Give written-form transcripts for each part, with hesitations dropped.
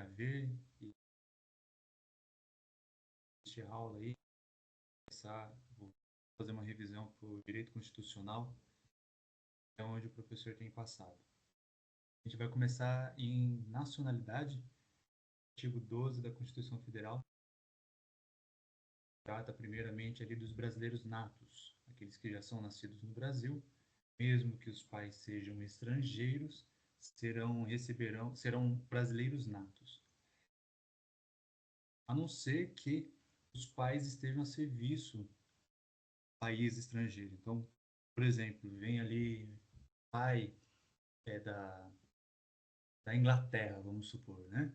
ver e este aula aí, vou fazer uma revisão para o direito constitucional, é onde o professor tem passado. A gente vai começar em nacionalidade, artigo 12 da Constituição Federal, trata primeiramente ali dos brasileiros natos, aqueles que já são nascidos no Brasil, mesmo que os pais sejam estrangeiros, serão brasileiros natos. A não ser que os pais estejam a serviço do país estrangeiro. Então, por exemplo, vem ali pai da Inglaterra, vamos supor, né?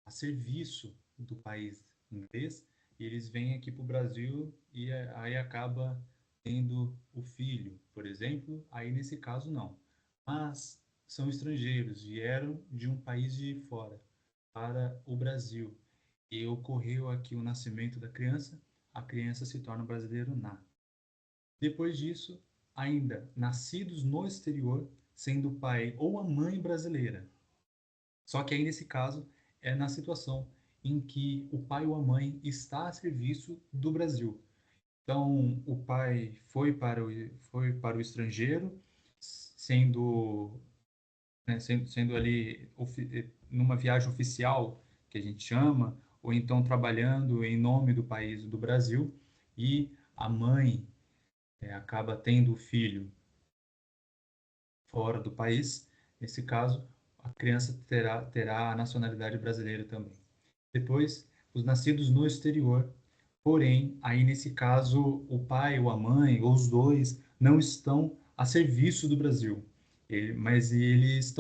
A serviço do país inglês, e eles vêm aqui para o Brasil e aí acaba tendo o filho, por exemplo, aí nesse caso não. Mas são estrangeiros, vieram de um país de fora para o Brasil e ocorreu aqui o nascimento da criança, a criança se torna brasileiro nato. Depois disso, ainda nascidos no exterior, sendo o pai ou a mãe brasileira. Só que aí, nesse caso, é na situação em que o pai ou a mãe está a serviço do Brasil. Então, o pai foi para o estrangeiro, sendo, né, sendo ali numa viagem oficial, que a gente chama, ou então trabalhando em nome do país do Brasil, e a mãe acaba tendo o filho fora do país. Nesse caso, a criança terá a nacionalidade brasileira também. Depois, os nascidos no exterior, porém, aí nesse caso, o pai ou a mãe, ou os dois, não estão a serviço do Brasil, mas eles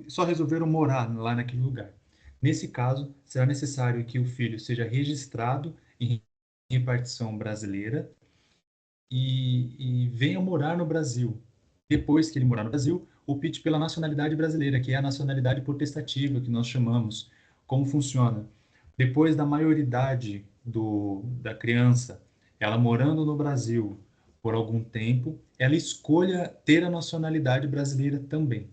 só resolveram morar lá naquele lugar. Nesse caso, será necessário que o filho seja registrado em repartição brasileira e venha morar no Brasil. Depois que ele morar no Brasil, opte pela nacionalidade brasileira, que é a nacionalidade potestativa, que nós chamamos. Como funciona? Depois da maioridade da criança, ela morando no Brasil por algum tempo, ela escolha ter a nacionalidade brasileira também.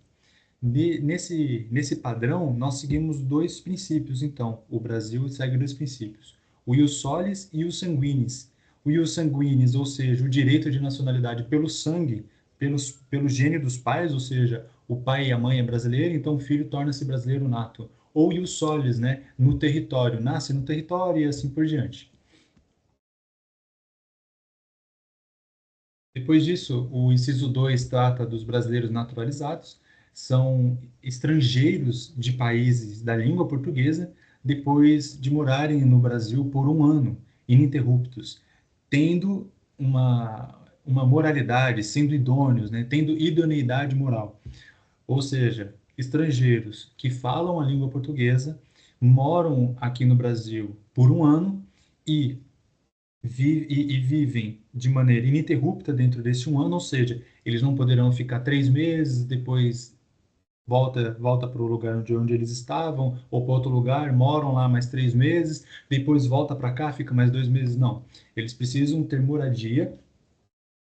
Nesse padrão, nós seguimos dois princípios, então. O Brasil segue dois princípios: o ius solis e o ius sanguinis. O ius sanguinis, ou seja, o direito de nacionalidade pelo sangue, pelo gene dos pais, ou seja, o pai e a mãe é brasileiro, então o filho torna-se brasileiro nato. Ou ius solis, né, no território, nasce no território e assim por diante. Depois disso, o inciso 2 trata dos brasileiros naturalizados, são estrangeiros de países da língua portuguesa, depois de morarem no Brasil por um ano, ininterruptos, tendo uma moralidade, sendo idôneos, né, tendo idoneidade moral. Ou seja, estrangeiros que falam a língua portuguesa, moram aqui no Brasil por um ano e vivem de maneira ininterrupta dentro desse um ano, ou seja, eles não poderão ficar 3 meses, depois volta para o lugar de onde eles estavam, ou para outro lugar, moram lá mais 3 meses, depois volta para cá, fica mais 2 meses, não. Eles precisam ter moradia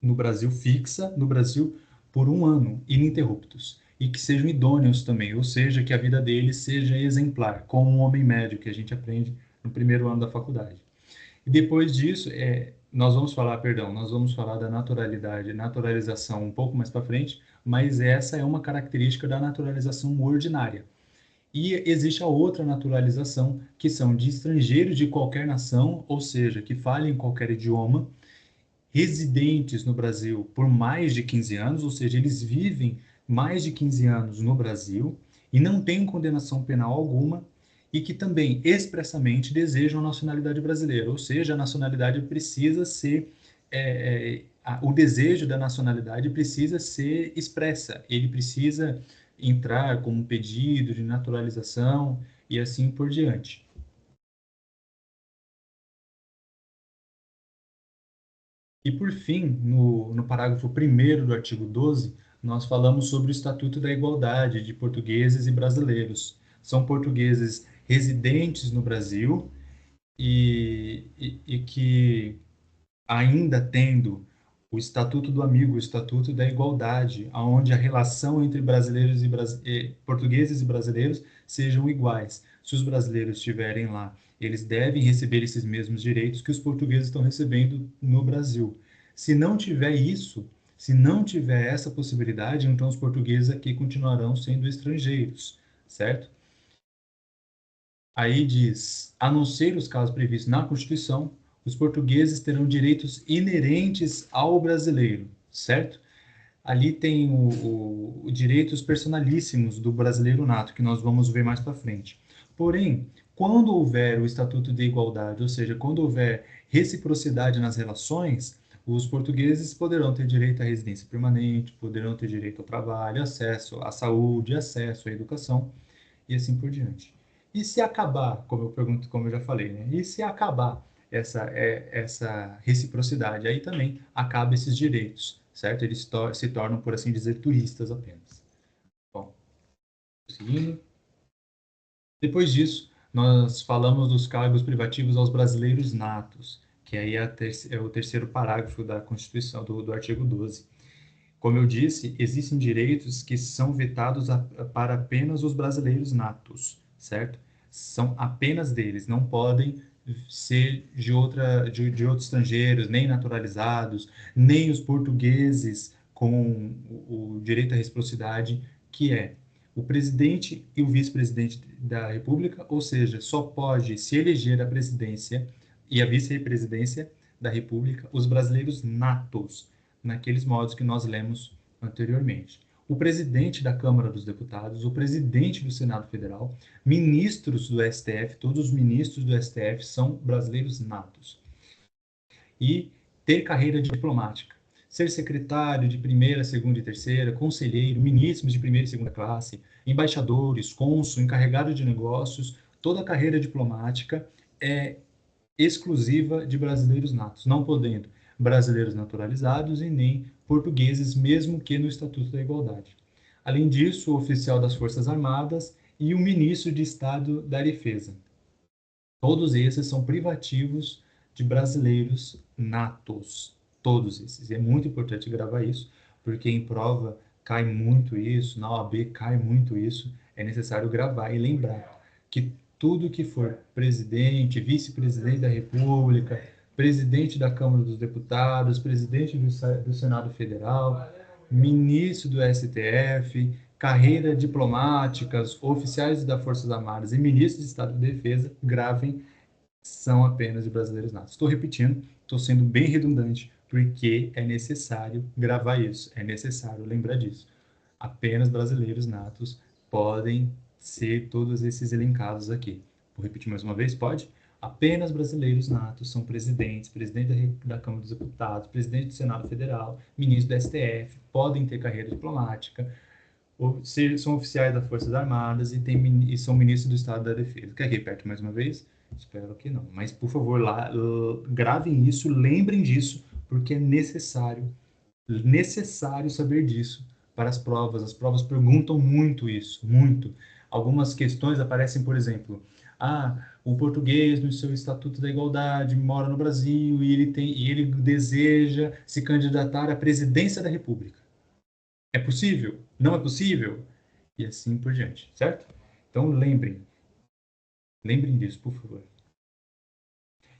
no Brasil fixa, no Brasil por um ano, ininterruptos. E que sejam idôneos também, ou seja, que a vida deles seja exemplar, como um homem médio, que a gente aprende no primeiro ano da faculdade. E depois disso, nós vamos falar da naturalização um pouco mais para frente, mas essa é uma característica da naturalização ordinária. E existe a outra naturalização, que são de estrangeiros de qualquer nação, ou seja, que falem qualquer idioma, residentes no Brasil por mais de 15 anos, ou seja, eles vivem mais de 15 anos no Brasil e não têm condenação penal alguma e que também expressamente desejam a nacionalidade brasileira, ou seja, a nacionalidade precisa ser o desejo da nacionalidade precisa ser expressa, ele precisa entrar como um pedido de naturalização e assim por diante. E, por fim, no parágrafo 1º do artigo 12, nós falamos sobre o Estatuto da Igualdade de portugueses e brasileiros. São portugueses residentes no Brasil e que, ainda tendo o Estatuto do Amigo, o Estatuto da Igualdade, onde a relação entre brasileiros portugueses e brasileiros sejam iguais, se os brasileiros estiverem lá, eles devem receber esses mesmos direitos que os portugueses estão recebendo no Brasil. Se não tiver isso, se não tiver essa possibilidade, então os portugueses aqui continuarão sendo estrangeiros, certo? Aí diz, a não ser os casos previstos na Constituição, os portugueses terão direitos inerentes ao brasileiro, certo? Ali tem direitos personalíssimos do brasileiro nato, que nós vamos ver mais para frente. Porém, quando houver o Estatuto de Igualdade, ou seja, quando houver reciprocidade nas relações, os portugueses poderão ter direito à residência permanente, poderão ter direito ao trabalho, acesso à saúde, acesso à educação e assim por diante. E se acabar, como eu pergunto, como eu já falei, né? E se acabar essa reciprocidade, aí também acaba esses direitos, certo? Eles se tornam, por assim dizer, turistas apenas. Bom, seguindo. Depois disso, nós falamos dos cargos privativos aos brasileiros natos, que aí é o terceiro parágrafo da Constituição, do artigo 12. Como eu disse, existem direitos que são vetados para apenas os brasileiros natos, certo? São apenas deles, não podem ser de outros estrangeiros, nem naturalizados, nem os portugueses com o direito à reciprocidade, que é o presidente e o vice-presidente da República, ou seja, só pode se eleger a presidência e a vice-presidência da República os brasileiros natos, naqueles modos que nós lemos anteriormente. O presidente da Câmara dos Deputados, o presidente do Senado Federal, ministros do STF, todos os ministros do STF são brasileiros natos. E ter carreira diplomática. Ser secretário de primeira, segunda e terceira, conselheiro, ministros de primeira e segunda classe, embaixadores, cônsul, encarregado de negócios, toda a carreira diplomática é exclusiva de brasileiros natos, não podendo brasileiros naturalizados e nem portugueses, mesmo que no Estatuto da Igualdade. Além disso, o oficial das Forças Armadas e o ministro de Estado da Defesa. Todos esses são privativos de brasileiros natos. Todos esses. E é muito importante gravar isso, porque em prova cai muito isso, na OAB cai muito isso. É necessário gravar e lembrar que tudo que for presidente, vice-presidente da República, presidente da Câmara dos Deputados, presidente do Senado Federal, ministro do STF, carreira diplomáticas, oficiais das Forças Armadas e ministros de Estado de Defesa, gravem, são apenas de brasileiros natos. Estou repetindo, estou sendo bem redundante, porque é necessário gravar isso, é necessário lembrar disso. Apenas brasileiros natos podem ser todos esses elencados aqui. Vou repetir mais uma vez, pode? Apenas brasileiros natos são presidentes, presidente da Câmara dos Deputados, presidente do Senado Federal, ministro do STF, podem ter carreira diplomática, são oficiais das Forças Armadas e são ministros do Estado da Defesa. Quer que repete mais uma vez? Espero que não. Mas, por favor, gravem isso, lembrem disso, porque é necessário saber disso para as provas. As provas perguntam muito isso, muito. Algumas questões aparecem, por exemplo, o português no seu Estatuto da Igualdade mora no Brasil e ele deseja se candidatar à presidência da República. É possível? Não é possível? E assim por diante, certo? Então lembrem disso, por favor.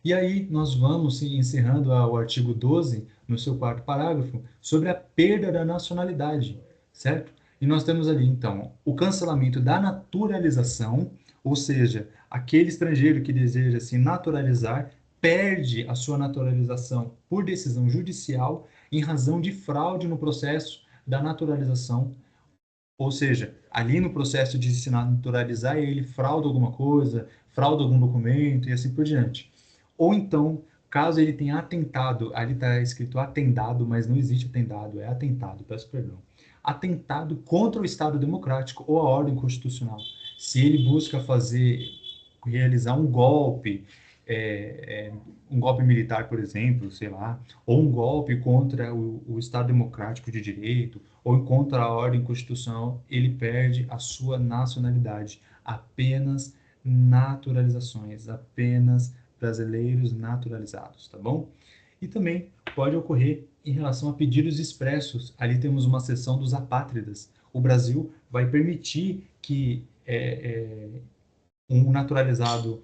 E aí nós vamos encerrando o artigo 12, no seu quarto parágrafo, sobre a perda da nacionalidade, certo? E nós temos ali, então, o cancelamento da naturalização, ou seja, aquele estrangeiro que deseja se naturalizar perde a sua naturalização por decisão judicial em razão de fraude no processo da naturalização, ou seja, ali no processo de se naturalizar, ele frauda alguma coisa, frauda algum documento e assim por diante. Ou então, caso ele tenha atentado, ali está escrito atentado, mas não existe atentado, é atentado, peço perdão. Atentado contra o Estado Democrático ou a ordem constitucional. Se ele busca realizar um golpe militar, por exemplo, sei lá, ou um golpe contra o Estado Democrático de Direito, ou contra a ordem constitucional, ele perde a sua nacionalidade. Apenas naturalizações, apenas brasileiros naturalizados, tá bom? E também pode ocorrer em relação a pedidos expressos. Ali temos uma seção dos apátridas. O Brasil vai permitir que um naturalizado,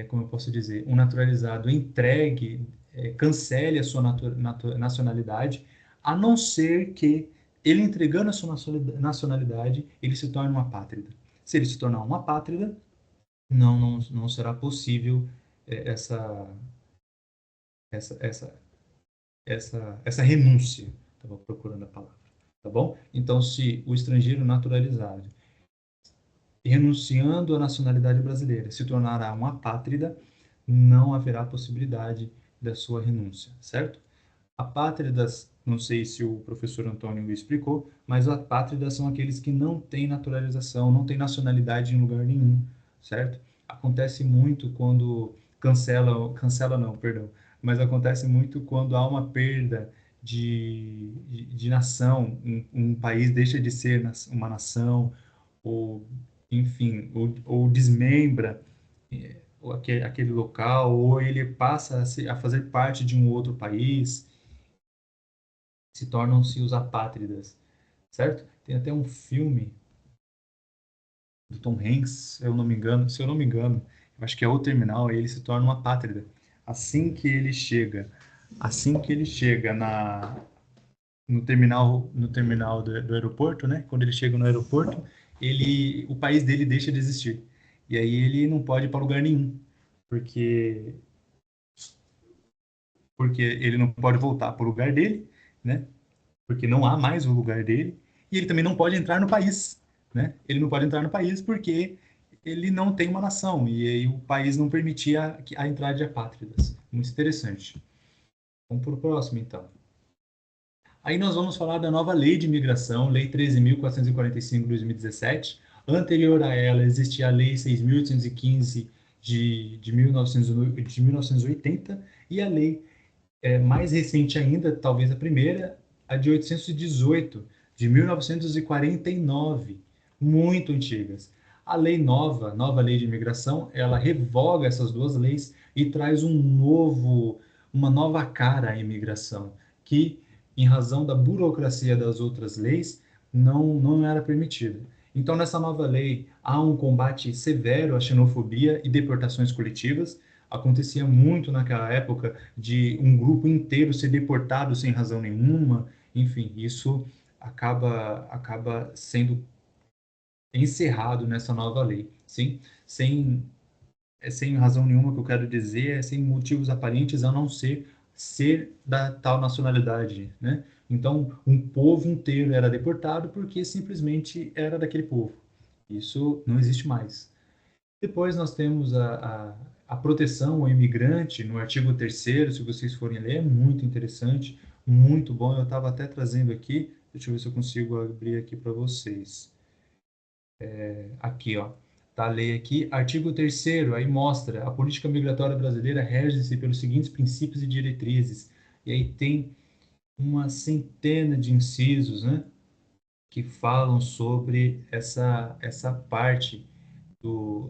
como eu posso dizer, um naturalizado entregue, cancele a sua nacionalidade, a não ser que ele entregando a sua nacionalidade, ele se torne uma apátrida. Se ele se tornar uma apátrida, não será possível essa, essa, essa, essa renúncia. Estava procurando a palavra, tá bom? Então, se o estrangeiro naturalizado, renunciando à nacionalidade brasileira, se tornará uma apátrida, não haverá possibilidade da sua renúncia, certo? Apátridas, não sei se o professor Antônio explicou, mas apátridas são aqueles que não têm naturalização, não têm nacionalidade em lugar nenhum, certo? Acontece muito quando cancela não, perdão, mas acontece muito quando há uma perda de nação, um país deixa de ser uma nação, ou, enfim, ou desmembra aquele local, ou ele passa a fazer parte de um outro país, se tornam-se os apátridas, certo? Tem até um filme do Tom Hanks, se eu não me engano, eu acho que é O Terminal, aí ele se torna uma apátrida. Assim que ele chega, assim que ele chega no terminal do aeroporto, né? Quando ele chega no aeroporto, o país dele deixa de existir. E aí ele não pode ir para lugar nenhum, porque porque ele não pode voltar para o lugar dele, né? Porque não há mais o lugar dele, e ele também não pode entrar no país, né? Ele não pode entrar no país porque ele não tem uma nação, e aí o país não permitia a entrada de apátridas. Muito interessante. Vamos para o próximo, então. Aí nós vamos falar da nova lei de imigração, Lei 13.445 de 2017. Anterior a ela existia a Lei 6.815 de 1980 e a Lei mais recente ainda, talvez a primeira, a de 818, de 1949, muito antigas. A lei nova lei de imigração, ela revoga essas duas leis e traz uma nova cara à imigração, que, em razão da burocracia das outras leis, não era permitida. Então, nessa nova lei, há um combate severo à xenofobia e deportações coletivas. Acontecia muito naquela época de um grupo inteiro ser deportado sem razão nenhuma. Enfim, isso acaba sendo encerrado nessa nova lei, sim? Sem razão nenhuma, que eu quero dizer, sem motivos aparentes a não ser da tal nacionalidade, né? Então, um povo inteiro era deportado porque simplesmente era daquele povo. Isso não existe mais. Depois nós temos a proteção ao imigrante no artigo 3º, se vocês forem ler, é muito interessante, muito bom. Eu estava até trazendo aqui, deixa eu ver se eu consigo abrir aqui para vocês. Aqui, ó, tá a lei aqui, artigo 3º, aí mostra, a política migratória brasileira rege-se pelos seguintes princípios e diretrizes. E aí tem uma centena de incisos, né, que falam sobre essa parte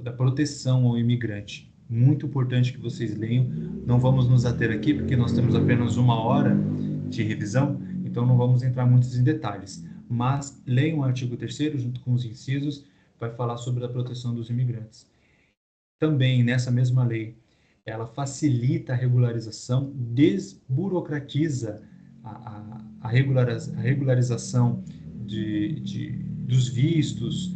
da proteção ao imigrante. Muito importante que vocês leiam. Não vamos nos ater aqui, porque nós temos apenas uma hora de revisão, então não vamos entrar muitos em detalhes. Mas leiam o artigo 3º junto com os incisos, vai falar sobre a proteção dos imigrantes. Também, nessa mesma lei, ela facilita a regularização, desburocratiza a regularização dos vistos,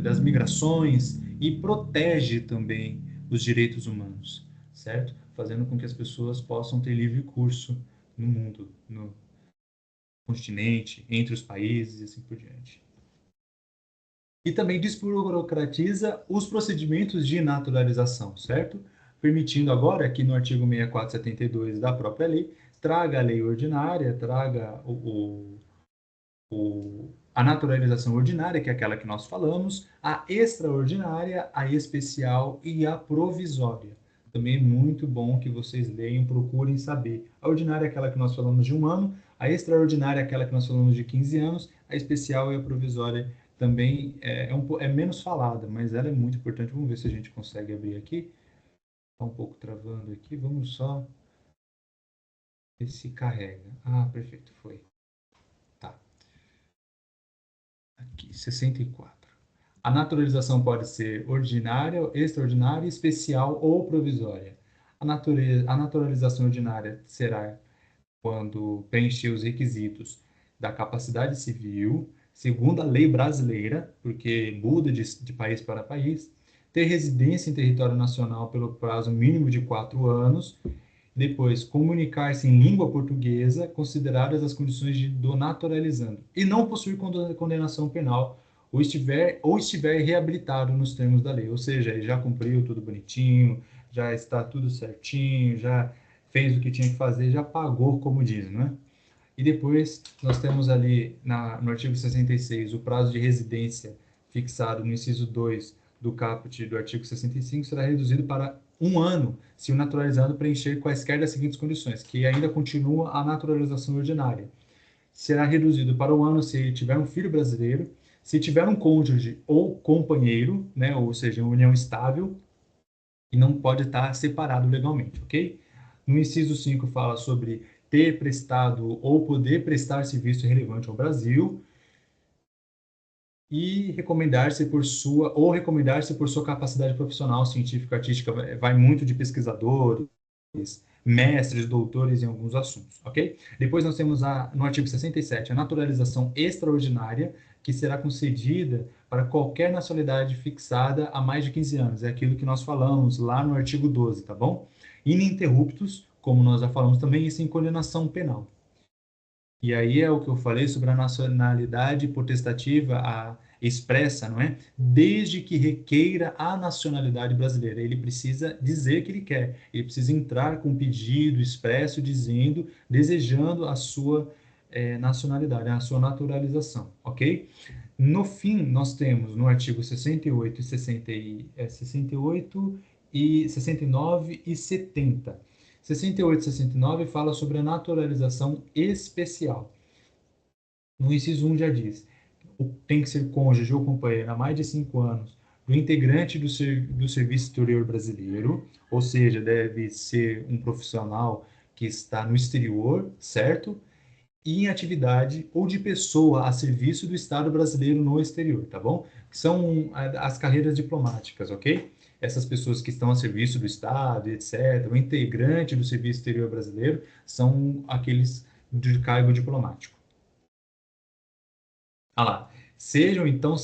das migrações e protege também os direitos humanos, certo? Fazendo com que as pessoas possam ter livre curso no mundo, no continente, entre os países e assim por diante. E também desburocratiza os procedimentos de naturalização, certo? Permitindo agora, aqui no artigo 6472 da própria lei, traga a lei ordinária, traga a naturalização ordinária, que é aquela que nós falamos, a extraordinária, a especial e a provisória. Também é muito bom que vocês leiam, procurem saber. A ordinária é aquela que nós falamos de 1 ano, a extraordinária é aquela que nós falamos de 15 anos, a especial e a provisória também é menos falada, mas ela é muito importante. Vamos ver se a gente consegue abrir aqui. Está um pouco travando aqui, vamos só ver se carrega. Ah, perfeito, foi. Tá, aqui, 64. A naturalização pode ser ordinária, extraordinária, especial ou provisória. A naturalização ordinária será quando preencher os requisitos da capacidade civil, segundo a lei brasileira, porque muda de país para país, ter residência em território nacional pelo prazo mínimo de 4 anos, depois comunicar-se em língua portuguesa, consideradas as condições do naturalizando, e não possuir condenação penal, ou estiver reabilitado nos termos da lei, ou seja, ele já cumpriu tudo bonitinho, já está tudo certinho, já fez o que tinha que fazer, já pagou, como diz, não é? E depois nós temos ali no artigo 66 o prazo de residência fixado no inciso 2 do caput do artigo 65 será reduzido para 1 ano se o naturalizado preencher quaisquer das seguintes condições, que ainda continua a naturalização ordinária. Será reduzido para 1 ano se ele tiver um filho brasileiro, se tiver um cônjuge ou companheiro, né, ou seja, uma união estável, e não pode estar separado legalmente, ok? No inciso 5 fala sobre ter prestado ou poder prestar serviço relevante ao Brasil e recomendar-se por sua capacidade profissional, científica, artística, vai muito de pesquisadores, mestres, doutores em alguns assuntos, ok? Depois nós temos no artigo 67 a naturalização extraordinária, que será concedida para qualquer nacionalidade fixada há mais de 15 anos. É aquilo que nós falamos lá no artigo 12, tá bom? Ininterruptos, como nós já falamos também, e sem condenação penal. E aí é o que eu falei sobre a nacionalidade potestativa expressa, não é? Desde que requeira a nacionalidade brasileira. Ele precisa dizer que ele quer. Ele precisa entrar com um pedido expresso dizendo, desejando a sua nacionalidade, a sua naturalização, ok? No fim, nós temos no artigo 68 e 69 e 70. 68 e 69 fala sobre a naturalização especial. No inciso 1 já diz, tem que ser cônjuge ou companheiro há mais de 5 anos do integrante do Serviço Exterior Brasileiro, ou seja, deve ser um profissional que está no exterior, certo? E em atividade ou de pessoa a serviço do Estado brasileiro no exterior, tá bom? Que são as carreiras diplomáticas, ok? Essas pessoas que estão a serviço do Estado, etc., o integrante do Serviço Exterior Brasileiro, são aqueles de cargo diplomático. Ah lá. Sejam, então,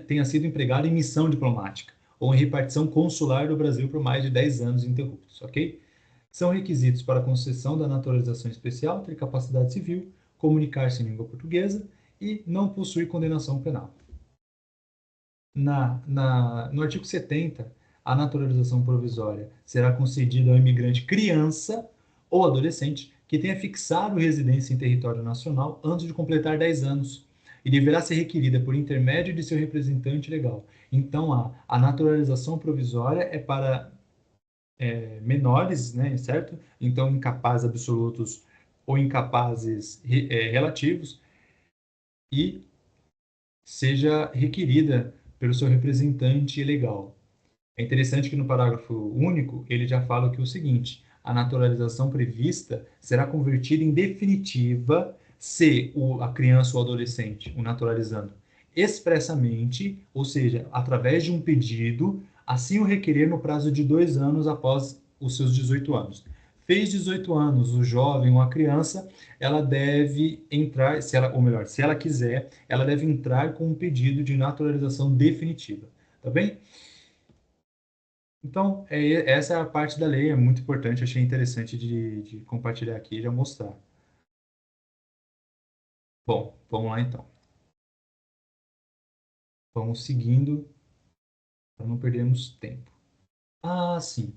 tenha sido empregado em missão diplomática ou em repartição consular do Brasil por mais de 10 anos interruptos, ok? São requisitos para a concessão da naturalização especial ter capacidade civil, comunicar-se em língua portuguesa e não possuir condenação penal. No artigo 70, a naturalização provisória será concedida ao imigrante criança ou adolescente que tenha fixado residência em território nacional antes de completar 10 anos e deverá ser requerida por intermédio de seu representante legal. Então, a naturalização provisória é para menores, né, certo? Então, incapazes absolutos ou incapazes relativos, e seja requerida pelo seu representante legal. É interessante que no parágrafo único ele já fala que o seguinte: a naturalização prevista será convertida em definitiva se a criança ou adolescente, o naturalizando, expressamente, ou seja, através de um pedido, assim o requerer no prazo de 2 anos após os seus 18 anos. Fez 18 anos, o jovem ou a criança, ela deve entrar, ou melhor, se ela quiser, ela deve entrar com um pedido de naturalização definitiva. Tá bem? Então, essa é a parte da lei, é muito importante, achei interessante de compartilhar aqui e já mostrar. Bom, vamos lá então. Vamos seguindo para não perdermos tempo. Ah, sim.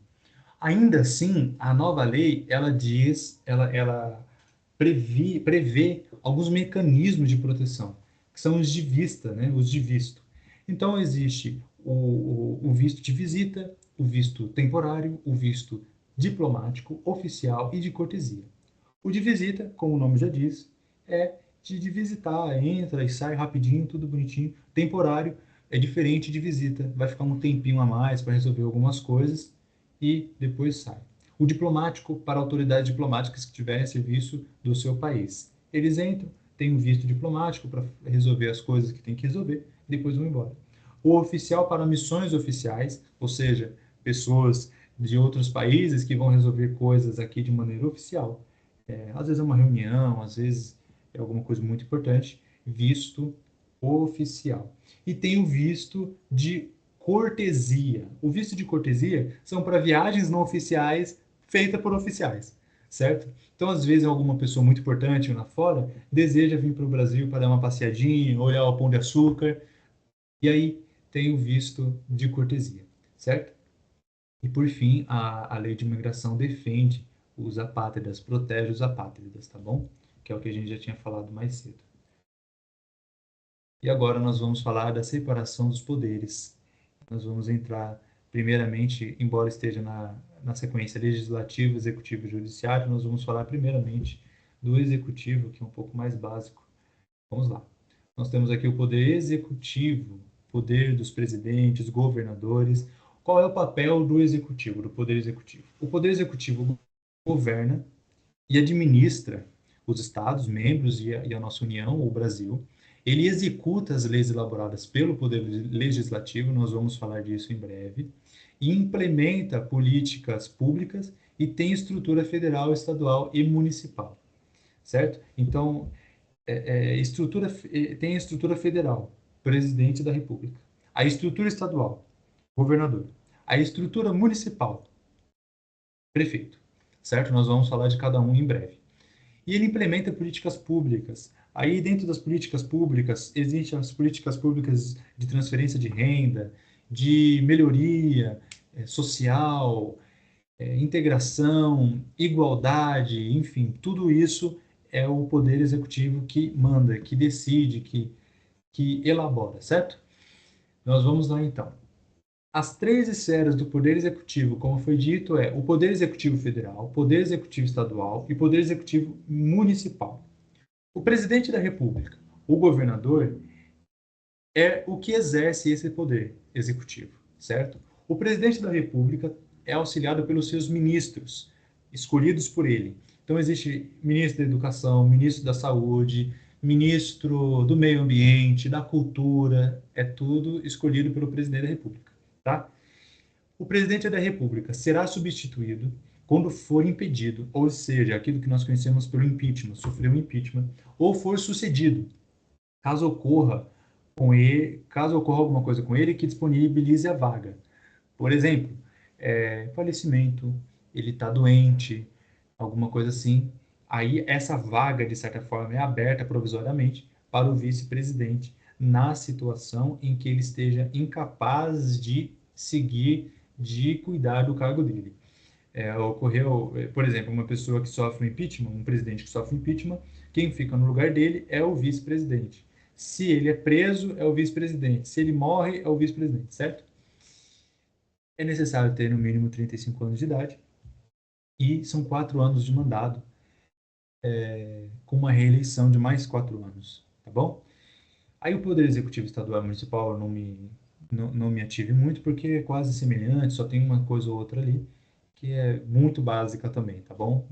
Ainda assim, a nova lei, ela prevê alguns mecanismos de proteção, que são os de vista, né? Os de visto. Então, existe o visto de visita, o visto temporário, o visto diplomático, oficial e de cortesia. O de visita, como o nome já diz, é de visitar, entra e sai rapidinho, tudo bonitinho. Temporário é diferente de visita, vai ficar um tempinho a mais para resolver algumas coisas e depois sai. O diplomático, para autoridades diplomáticas que tiverem serviço do seu país. Eles entram, têm um visto diplomático para resolver as coisas que tem que resolver, e depois vão embora. o oficial para missões oficiais, ou seja, pessoas de outros países que vão resolver coisas aqui de maneira oficial. Às vezes é uma reunião, às vezes é alguma coisa muito importante, visto oficial. E tem o visto de cortesia. O visto de cortesia são para viagens não oficiais feitas por oficiais, certo? Então, às vezes, alguma pessoa muito importante lá fora deseja vir para o Brasil para dar uma passeadinha, olhar o Pão de Açúcar, e aí tem o visto de cortesia, certo? E, por fim, a lei de imigração defende os apátridas, protege os apátridas, tá bom? Que é o que a gente já tinha falado mais cedo. E agora nós vamos falar da separação dos poderes. Nós vamos entrar, primeiramente, embora esteja na sequência legislativo, executivo e judiciário, nós vamos falar primeiramente do executivo, que é um pouco mais básico. Vamos lá. Nós temos aqui o poder executivo, poder dos presidentes, governadores. Qual é o papel do executivo, do poder executivo? O poder executivo governa e administra os estados, membros e a nossa União, o Brasil. Ele executa as leis elaboradas pelo Poder Legislativo, nós vamos falar disso em breve, e implementa políticas públicas e tem estrutura federal, estadual e municipal, certo? Então, tem a estrutura federal, presidente da República. A estrutura estadual, governador. A estrutura municipal, prefeito, certo? Nós vamos falar de cada um em breve. E ele implementa políticas públicas. Aí, dentro das políticas públicas, existem as políticas públicas de transferência de renda, de melhoria social, integração, igualdade, enfim, tudo isso é o poder executivo que manda, que decide, que elabora, certo? Nós vamos lá então. As três esferas do Poder Executivo, como foi dito, é o Poder Executivo Federal, Poder Executivo Estadual e Poder Executivo Municipal. O Presidente da República, o governador, é o que exerce esse poder executivo, certo? O Presidente da República é auxiliado pelos seus ministros, escolhidos por ele. Então, existe ministro da Educação, ministro da Saúde, ministro do Meio Ambiente, da Cultura, é tudo escolhido pelo Presidente da República, tá? O presidente da República será substituído quando for impedido, ou seja, aquilo que nós conhecemos pelo impeachment, sofreu um impeachment, ou for sucedido, caso ocorra caso ocorra alguma coisa com ele que disponibilize a vaga. Por exemplo, falecimento, ele está doente, alguma coisa assim. Aí essa vaga, de certa forma, é aberta provisoriamente para o vice-presidente na situação em que ele esteja incapaz de seguir, de cuidar do cargo dele. Ocorreu, por exemplo, uma pessoa que sofre um impeachment, um presidente que sofre um impeachment, quem fica no lugar dele é o vice-presidente. Se ele é preso, é o vice-presidente. Se ele morre, é o vice-presidente, certo? É necessário ter no mínimo 35 anos de idade e são 4 anos de mandato, com uma reeleição de mais 4 anos, tá bom? Aí o Poder Executivo Estadual e Municipal eu não me ative muito, porque é quase semelhante, só tem uma coisa ou outra ali, que é muito básica também, tá bom?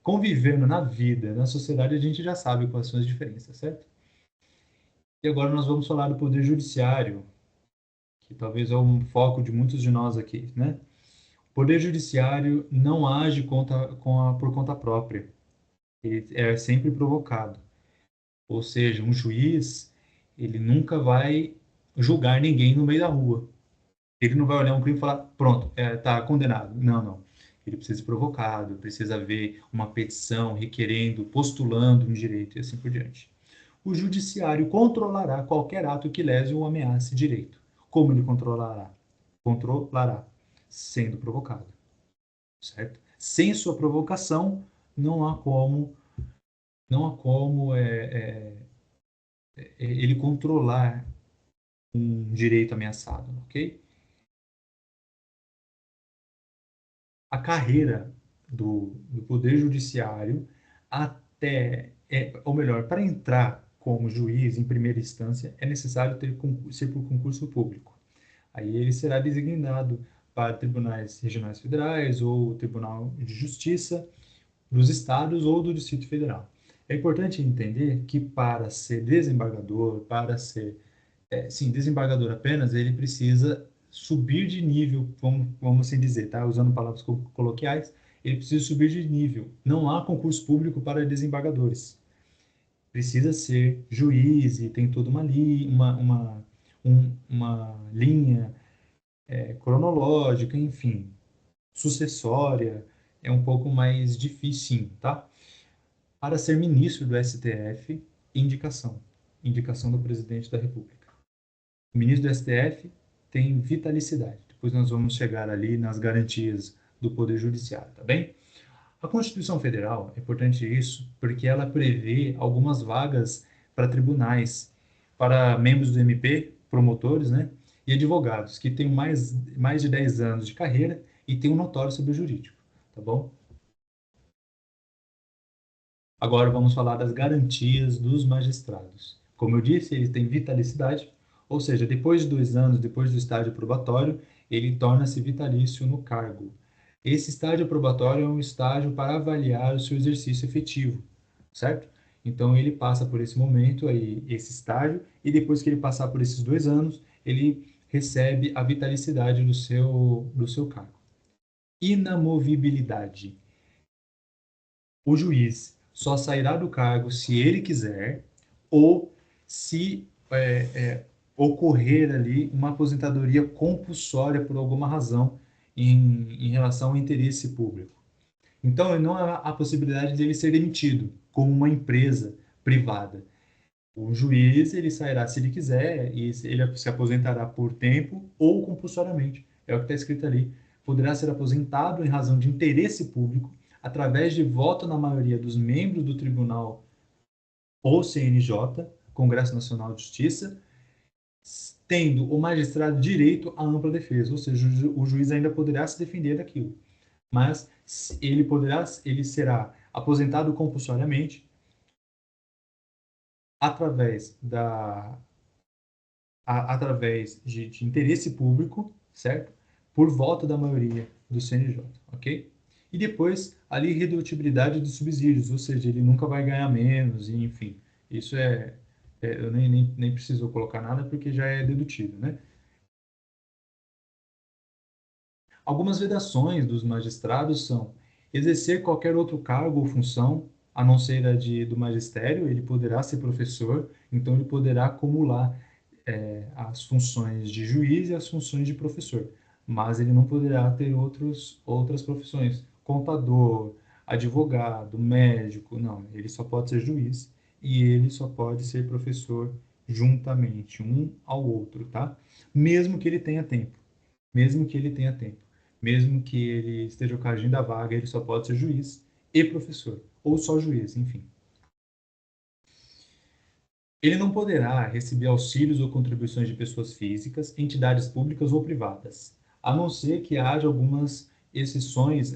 Convivendo na vida, na sociedade, a gente já sabe quais são as diferenças, certo? E agora nós vamos falar do Poder Judiciário, que talvez é um foco de muitos de nós aqui, né? O Poder Judiciário não age por conta própria, ele é sempre provocado. Ou seja, um juiz, ele nunca vai julgar ninguém no meio da rua. Ele não vai olhar um crime e falar, pronto, tá condenado. Não, não. Ele precisa ser provocado, precisa haver uma petição requerendo, postulando um direito e assim por diante. O judiciário controlará qualquer ato que lese ou ameace direito. Como ele controlará? Controlará, sendo provocado, certo? Sem sua provocação, não há como, não há como ele controlar um direito ameaçado, ok? A carreira do Poder Judiciário ou melhor, para entrar como juiz em primeira instância, é necessário ser por concurso público. Aí ele será designado para tribunais regionais federais ou Tribunal de Justiça dos estados ou do Distrito Federal. É importante entender que para ser desembargador, para ser sim, desembargador apenas, ele precisa subir de nível, vamos assim dizer, tá? Usando palavras coloquiais, ele precisa subir de nível. Não há concurso público para desembargadores. Precisa ser juiz e tem toda uma linha cronológica, enfim, sucessória, é um pouco mais difícil, tá? Para ser ministro do STF, indicação. Indicação do presidente da República. O ministro do STF tem vitalicidade. Depois nós vamos chegar ali nas garantias do Poder Judiciário, tá bem? A Constituição Federal, é importante isso, porque ela prevê algumas vagas para tribunais, para membros do MP, promotores, né? E advogados, que têm mais de 10 anos de carreira e têm um notório sobre o jurídico, tá bom? Agora vamos falar das garantias dos magistrados. Como eu disse, eles têm vitalicidade, ou seja, depois de 2 anos, depois do estágio probatório, ele torna-se vitalício no cargo. Esse estágio probatório é um estágio para avaliar o seu exercício efetivo, certo? Então ele passa por esse momento aí, esse estágio, e depois que ele passar por esses 2 anos, ele recebe a vitalicidade do seu cargo. Inamovibilidade. O juiz só sairá do cargo se ele quiser ou se ocorrer ali uma aposentadoria compulsória por alguma razão em relação ao interesse público. Então, não há a possibilidade de ele ser demitido como uma empresa privada. O juiz, ele sairá se ele quiser e ele se aposentará por tempo ou compulsoriamente. É o que está escrito ali. Poderá ser aposentado em razão de interesse público através de voto na maioria dos membros do tribunal ou CNJ, Congresso Nacional de Justiça, tendo o magistrado direito à ampla defesa, ou seja, o juiz ainda poderá se defender daquilo, mas ele será aposentado compulsoriamente através de interesse público, certo? Por voto da maioria do CNJ, ok? E depois a irredutibilidade dos subsídios, ou seja, ele nunca vai ganhar menos, e, enfim, isso eu nem preciso colocar nada porque já é dedutível, né? Algumas vedações dos magistrados são exercer qualquer outro cargo ou função, a não ser a do magistério, ele poderá ser professor, então ele poderá acumular as funções de juiz e as funções de professor, mas ele não poderá ter outras profissões, contador, advogado, médico, não, ele só pode ser juiz e ele só pode ser professor juntamente, um ao outro, tá? Mesmo que ele tenha tempo, mesmo que ele tenha tempo, mesmo que ele esteja ocasiando a vaga, ele só pode ser juiz e professor, ou só juiz, enfim. Ele não poderá receber auxílios ou contribuições de pessoas físicas, entidades públicas ou privadas, a não ser que haja algumas exceções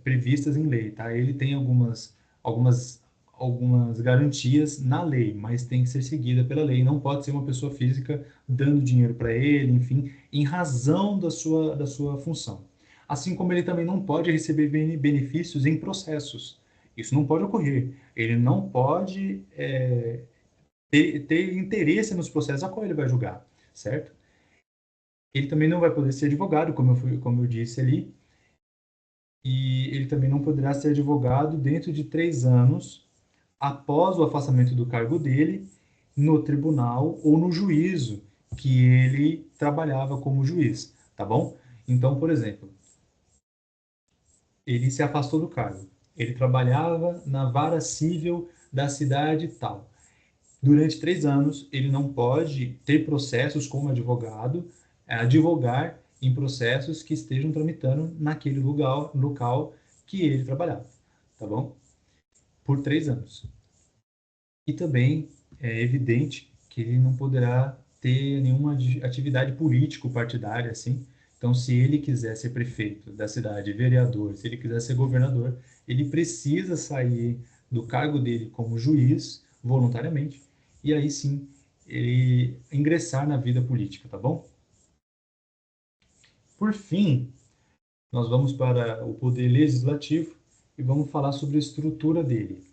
previstas em lei, tá? Ele tem algumas, algumas garantias na lei, mas tem que ser seguida pela lei. Não pode ser uma pessoa física dando dinheiro para ele, enfim, em razão da sua função. Assim como ele também não pode receber benefícios em processos. Isso não pode ocorrer. Ele não pode ter interesse nos processos a qual ele vai julgar, certo? Ele também não vai poder ser advogado, como eu disse ali, e ele também não poderá ser advogado dentro de 3 anos após o afastamento do cargo dele no tribunal ou no juízo que ele trabalhava como juiz, tá bom? Então, por exemplo, ele se afastou do cargo. Ele trabalhava na vara civil da cidade tal. Durante 3 anos, ele não pode ter processos como advogado, advogar em processos que estejam tramitando naquele local que ele trabalhava, tá bom? Por 3 anos. E também é evidente que ele não poderá ter nenhuma atividade político-partidária, assim. Então, se ele quiser ser prefeito da cidade, vereador, se ele quiser ser governador, ele precisa sair do cargo dele como juiz voluntariamente e aí sim ele ingressar na vida política, tá bom? Por fim, nós vamos para o poder legislativo e vamos falar sobre a estrutura dele.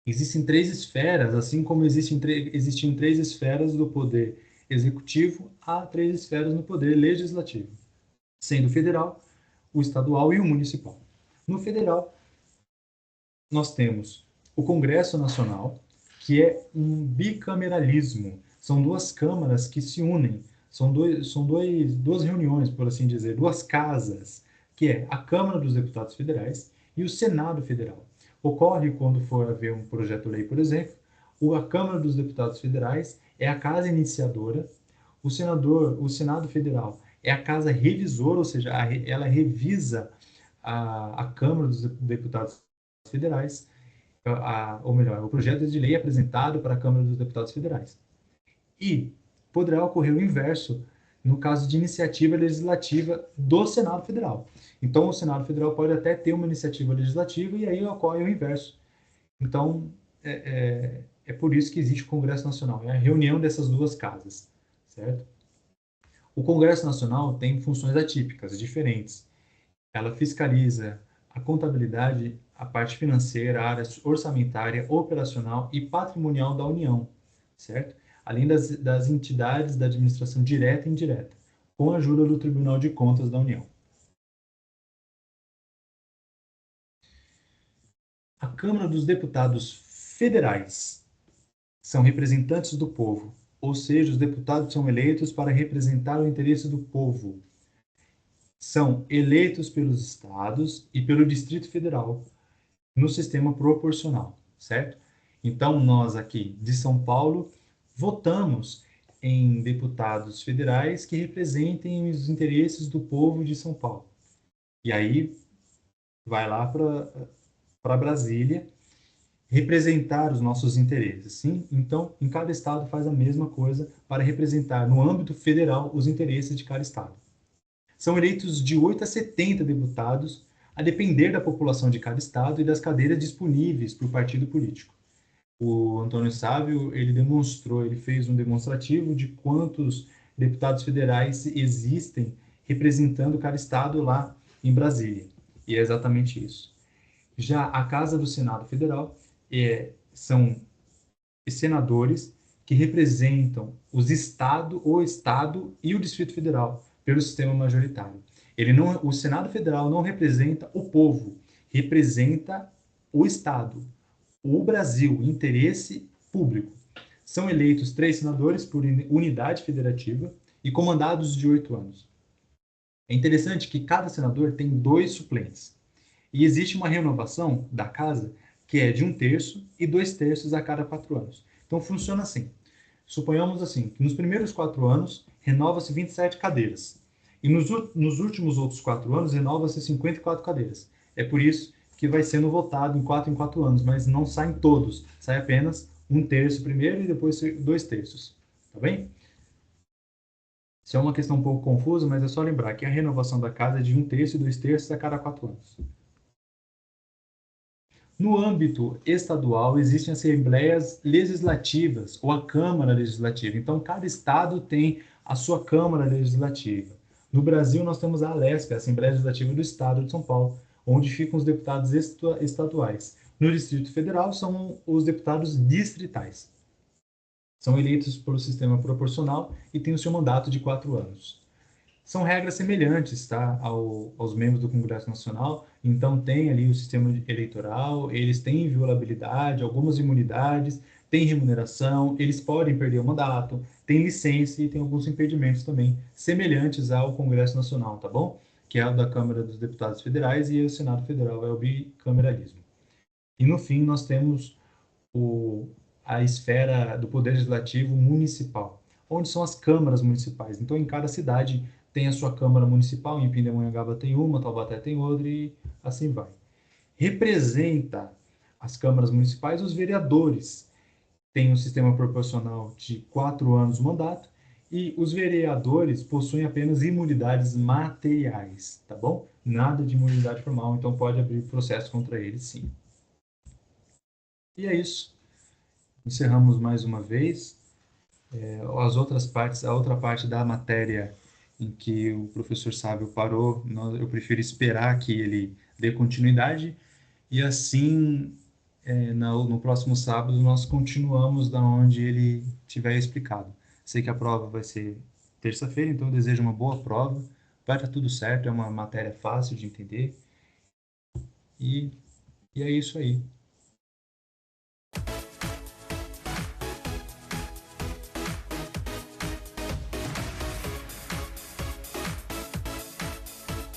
Existem 3 esferas, assim como existiam 3 esferas do poder executivo, há 3 esferas no poder legislativo, sendo o federal, o estadual e o municipal. No federal, nós temos o Congresso Nacional, que é um bicameralismo. São 2 câmaras que se unem. São 2 reuniões, por assim dizer, 2 casas, que é a Câmara dos Deputados Federais e o Senado Federal. Ocorre quando for haver um projeto-lei, por exemplo, a Câmara dos Deputados Federais é a casa iniciadora, o Senado Federal é a casa revisora, ou seja, ela revisa a Câmara dos Deputados Federais, ou melhor, o projeto de lei é apresentado para a Câmara dos Deputados Federais. E poderá ocorrer o inverso no caso de iniciativa legislativa do Senado Federal. Então, o Senado Federal pode até ter uma iniciativa legislativa e aí ocorre o inverso. Então, é por isso que existe o Congresso Nacional, é a reunião dessas 2 casas, certo? O Congresso Nacional tem funções atípicas, diferentes. Ela fiscaliza a contabilidade, a parte financeira, a área orçamentária, operacional e patrimonial da União, certo? Além das entidades da administração direta e indireta, com a ajuda do Tribunal de Contas da União. A Câmara dos Deputados Federais são representantes do povo, ou seja, os deputados são eleitos para representar o interesse do povo. São eleitos pelos estados e pelo Distrito Federal no sistema proporcional, certo? Então, nós aqui de São Paulo votamos em deputados federais que representem os interesses do povo de São Paulo. E aí vai lá para Brasília representar os nossos interesses, sim? Então, em cada estado faz a mesma coisa para representar no âmbito federal os interesses de cada estado. São eleitos de 8 a 70 deputados, a depender da população de cada estado e das cadeiras disponíveis para o partido político. O Antônio Sávio, ele fez um demonstrativo de quantos deputados federais existem representando cada estado lá em Brasília. E é exatamente isso. Já a Casa do Senado Federal são senadores que representam o Estado e o Distrito Federal pelo sistema majoritário. O Senado Federal não representa o povo, representa o Estado, o Brasil, o interesse público. São eleitos 3 senadores por unidade federativa e comandados de 8 anos. É interessante que cada senador tem 2 suplentes. E existe uma renovação da casa que é de 1/3 e 2/3 a cada 4 anos. Então funciona assim. Suponhamos assim, que nos primeiros 4 anos renova-se 27 cadeiras. E nos últimos outros 4 anos renova-se 54 cadeiras. É por isso que vai sendo votado em 4 anos, mas não saem todos. Sai apenas 1/3 primeiro e depois 2/3. Tá bem? Isso é uma questão um pouco confusa, mas é só lembrar que a renovação da casa é de 1/3 e 2/3 a cada 4 anos. No âmbito estadual, existem assembleias legislativas, ou a Câmara Legislativa. Então, cada estado tem a sua Câmara Legislativa. No Brasil, nós temos a ALESP, a Assembleia Legislativa do Estado de São Paulo, onde ficam os deputados estaduais. No Distrito Federal, são os deputados distritais. São eleitos pelo sistema proporcional e têm o seu mandato de 4 anos. São regras semelhantes, tá, aos membros do Congresso Nacional. Então, tem ali o sistema eleitoral, eles têm inviolabilidade, algumas imunidades, têm remuneração, eles podem perder o mandato, tem licença e tem alguns impedimentos também, semelhantes ao Congresso Nacional, tá bom? Que é o da Câmara dos Deputados Federais e o Senado Federal, é o bicameralismo. E, no fim, nós temos a esfera do Poder Legislativo municipal, onde são as câmaras municipais. Então, em cada cidade tem a sua Câmara Municipal, em Pindamonhangaba tem uma, Taubaté tem outra e assim vai. Representa as câmaras municipais os vereadores. Tem um sistema proporcional de 4 anos de mandato e os vereadores possuem apenas imunidades materiais, tá bom? Nada de imunidade formal, então pode abrir processo contra eles, sim. E é isso. Encerramos mais uma vez. As outras partes, a outra parte da matéria em que o professor Sábio parou, eu prefiro esperar que ele dê continuidade e assim, no próximo sábado, nós continuamos da onde ele tiver explicado. Sei que a prova vai ser terça-feira, então eu desejo uma boa prova. Vai estar tudo certo, é uma matéria fácil de entender. E, e é isso aí.